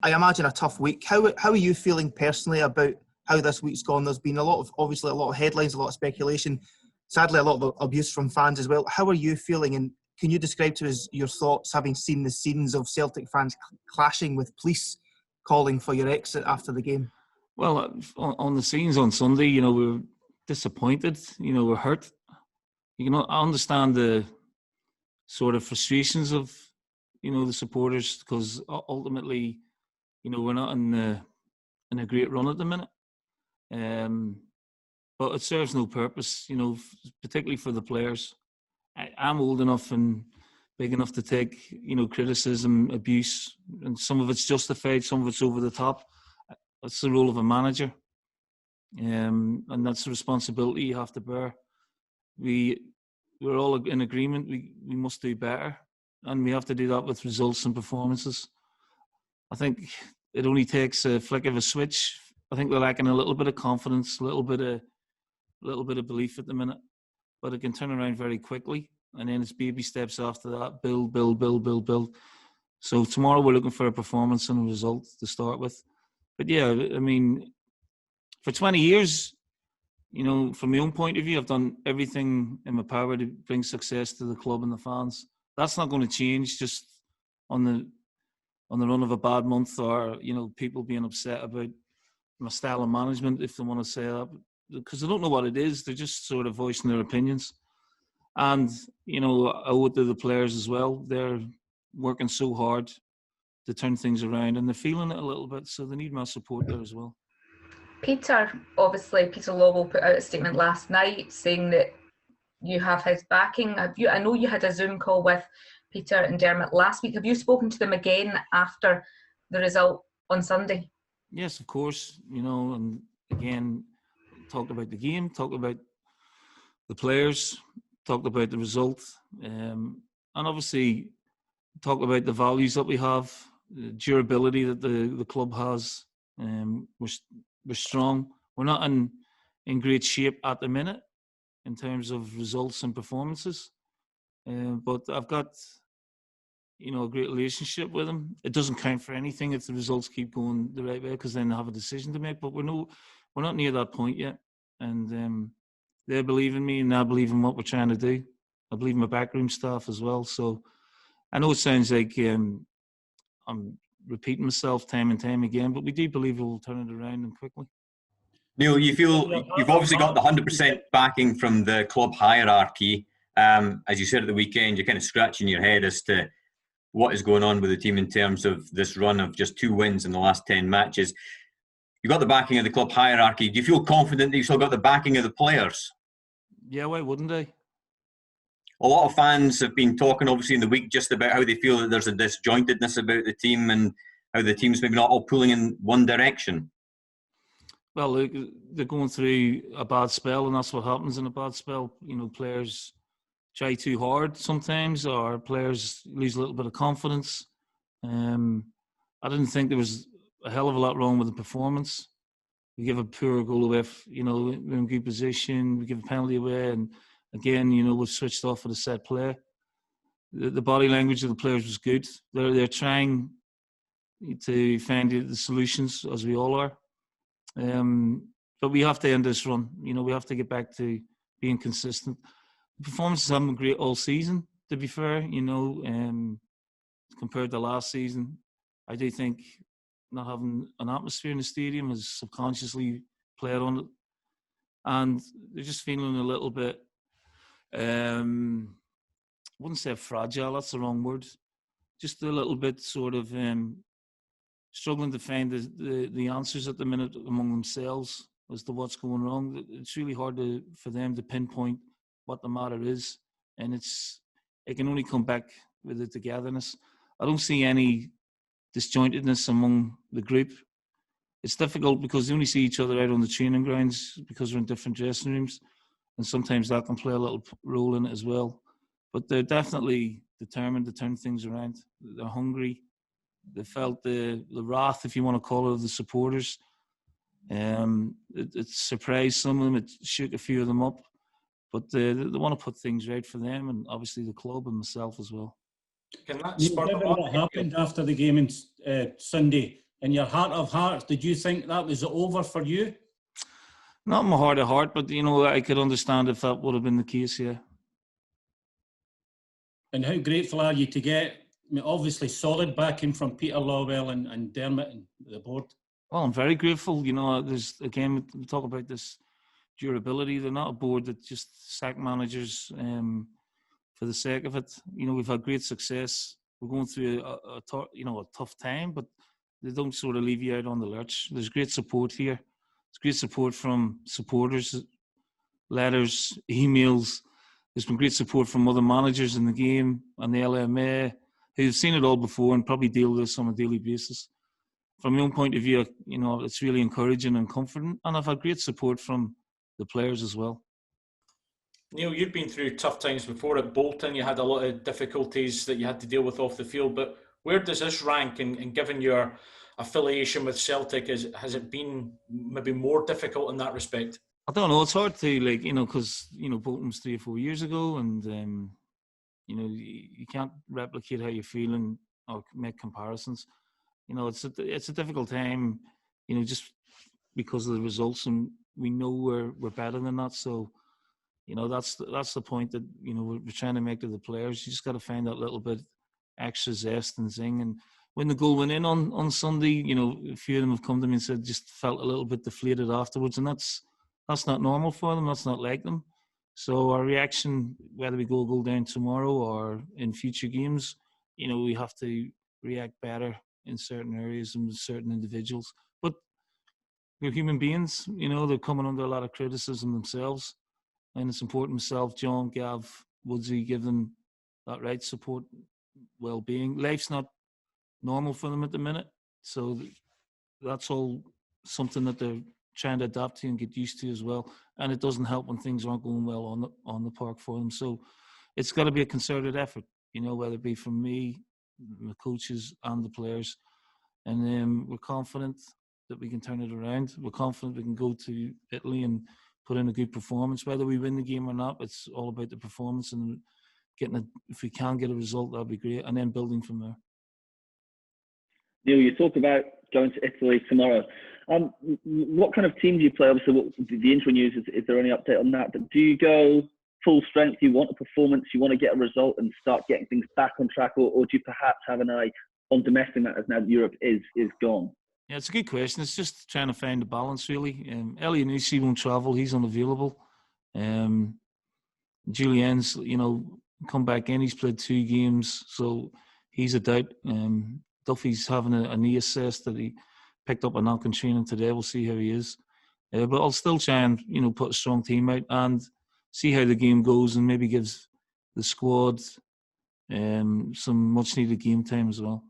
I imagine a tough week. How are you feeling personally about how this week's gone? There's been obviously a lot of headlines, a lot of speculation, sadly a lot of abuse from fans as well. How are you feeling, and can you describe to us your thoughts, having seen the scenes of Celtic fans clashing with police calling for your exit after the game? Well, on the scenes on Sunday, we were disappointed, we're hurt. I understand the sort of frustrations of, the supporters, because ultimately, we're not in a great run at the minute. But it serves no purpose, particularly for the players. I'm old enough and big enough to take, criticism, abuse, and some of it's justified, some of it's over the top. That's the role of a manager. And that's the responsibility you have to bear. We're all in agreement. We must do better, and we have to do that with results and performances. I think it only takes a flick of a switch. I think we're lacking a little bit of confidence, a little bit of belief at the minute, but it can turn around very quickly. And then it's baby steps after that. Build. So tomorrow we're looking for a performance and a result to start with. But yeah, I mean, for 20 years, from my own point of view, I've done everything in my power to bring success to the club and the fans. That's not going to change just on the run of a bad month, or people being upset about my style of management, if they want to say that, because they don't know what it is. They're just sort of voicing their opinions. And I owe it to the players as well. They're working so hard to turn things around, and they're feeling it a little bit, so they need my support there as well. Peter Lawwell put out a statement last night saying that you have his backing. I know you had a Zoom call with Peter and Dermot last week. Have you spoken to them again after the result on Sunday? Yes, of course. And again, talked about the game, talked about the players, talked about the result, and obviously talked about the values that we have, the durability that the club has. We're strong. We're not in great shape at the minute in terms of results and performances, but I've got a great relationship with them. It doesn't count for anything if the results keep going the right way, because then they have a decision to make. But we're not near that point yet, and they believe in me, and I believe in what we're trying to do. I believe in my backroom staff as well. So I know it sounds like I'm repeating myself time and time again, but we do believe we'll turn it around and quickly. Neil, you feel you've obviously got the 100% backing from the club hierarchy. As you said at the weekend, you're kind of scratching your head as to what is going on with the team in terms of this run of just 2 wins in the last 10 matches. You got the backing of the club hierarchy. Do you feel confident that you've still got the backing of the players? Yeah, why wouldn't I? A lot of fans have been talking, obviously, in the week just about how they feel that there's a disjointedness about the team and how the team's maybe not all pulling in one direction. Well, they're going through a bad spell, and that's what happens in a bad spell. Players try too hard sometimes, or players lose a little bit of confidence. I didn't think there was a hell of a lot wrong with the performance. We give a poor goal away, we're in good position, we give a penalty away, and again, we've switched off for the set play. The body language of the players was good. They're trying to find the solutions, as we all are. But we have to end this run. We have to get back to being consistent. The performances haven't been great all season, to be fair, compared to last season. I do think not having an atmosphere in the stadium has subconsciously played on it. And they're just feeling a little bit, I wouldn't say fragile, that's the wrong word. Just a little bit sort of struggling to find the answers at the minute among themselves as to what's going wrong. It's really hard for them to pinpoint what the matter is, and it can only come back with the togetherness. I don't see any disjointedness among the group. It's difficult because they only see each other out on the training grounds because we're in different dressing rooms, and sometimes that can play a little role in it as well. But they're definitely determined to turn things around. They're hungry. They felt the wrath, if you want to call it, of the supporters. It surprised some of them. It shook a few of them up. But they want to put things right for them, and obviously the club and myself as well. Can that spark what happened after the game on Sunday? In your heart of hearts, did you think that was over for you? Not in my heart of heart, but I could understand if that would have been the case. Yeah. And how grateful are you to get, obviously, solid backing from Peter Lawwell and Dermot and the board? Well, I'm very grateful. There's, again, we talk about this durability. They're not a board that just sack managers for the sake of it. We've had great success. We're going through a tough time, but they don't sort of leave you out on the lurch. There's great support here. There's great support from supporters, letters, emails. There's been great support from other managers in the game and the LMA who've seen it all before and probably deal with this on a daily basis. From my own point of view, it's really encouraging and comforting. And I've had great support from the players as well. Neil, you've been through tough times before at Bolton. You had a lot of difficulties that you had to deal with off the field. But where does this rank? And given your affiliation with Celtic, has it been maybe more difficult in that respect? I don't know. It's hard to, because, Bolton was 3 or 4 years ago and, you can't replicate how you're feeling or make comparisons. It's a difficult time, just because of the results, and we know we're better than that. So, that's the point that, we're trying to make to the players. You just got to find that little bit extra zest and zing. And when the goal went in on Sunday, a few of them have come to me and said just felt a little bit deflated afterwards, and that's not normal for them. That's not like them. So our reaction, whether we go down tomorrow or in future games, we have to react better in certain areas and with certain individuals. But they're human beings, they're coming under a lot of criticism themselves. And it's important myself, John, Gav, Woodsy, give them that right support, well-being. Life's not normal for them at the minute. So that's all something that they're trying to adapt to and get used to as well. And it doesn't help when things aren't going well on the park for them. So it's got to be a concerted effort, whether it be from me, the coaches and the players. And we're confident that we can turn it around. We're confident we can go to Italy and put in a good performance. Whether we win the game or not, it's all about the performance and if we can get a result, that'd be great. And then building from there. Neil, you talk about going to Italy tomorrow. What kind of team do you play? Obviously, the interim news, is there any update on that? But do you go full strength? You want a performance? You want to get a result and start getting things back on track? Or do you perhaps have an eye on domestic matters now that Europe is gone? Yeah, it's a good question. It's just trying to find a balance, really. Elianusi won't travel. He's unavailable. Julien's, come back in. He's played 2 games, so he's a doubt. Duffy's having a knee assessed that he picked up a knock in training today. We'll see how he is. But I'll still try and, put a strong team out and see how the game goes and maybe gives the squad some much-needed game time as well.